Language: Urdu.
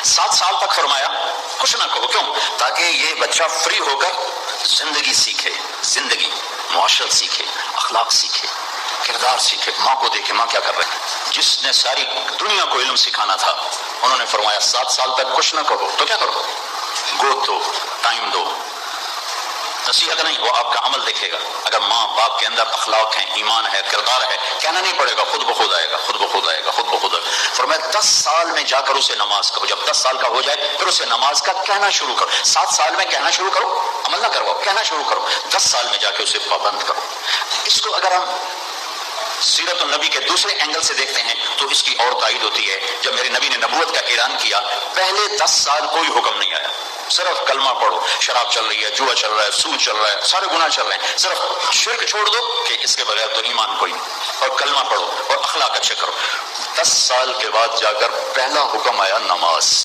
7 سال تک فرمایا کچھ نہ کہو، کیوں؟ تاکہ یہ بچہ فری ہو کر زندگی سیکھے، زندگی، معاشرت سیکھے، اخلاق سیکھے، کردار سیکھے، ماں کو دیکھے ماں کیا کر رہے ہیں، جس نے ساری دنیا کو علم سکھانا تھا انہوں نے فرمایا 7 سال تک کچھ نہ کہو تو کیا کرو؟ گود دو، ٹائم دو، نصیحت نہیں، وہ آپ کا عمل دیکھے گا۔ اگر ماں باپ کے اندر اخلاق ہیں، ایمان ہے، کردار ہے، کہنا نہیں پڑے گا، خود بخود آئے گا، خود بخود آئے گا، خود بخود آئے گا۔ فرمایا 10 سال میں جا کر اسے نماز کہو، جب 10 سال کا ہو جائے پھر اسے نماز کا کہنا شروع کرو۔ 7 سال میں کہنا شروع کرو، عمل نہ کرو، کہنا شروع کرو، 10 سال میں جا کے اسے پابند کرو۔ اس کو اگر ہم سیرت النبی کے دوسرے اینگل سے دیکھتے ہیں تو اس کی اور تائید ہوتی ہے۔ جب میرے نبی نے نبوت کا اعلان کیا، پہلے 10 سال کوئی حکم نہیں آیا، صرف کلمہ پڑھو، شراب چل رہی ہے، جوا چل رہا ہے، سود چل رہا ہے، سارے گناہ چل رہے ہیں، صرف شرک چھوڑ دو کہ اس کے بغیر تو ایمان کوئی نہیں، اور کلمہ پڑھو اور اخلاق اچھے کرو۔ 10 سال کے بعد جا کر پہلا حکم آیا نماز۔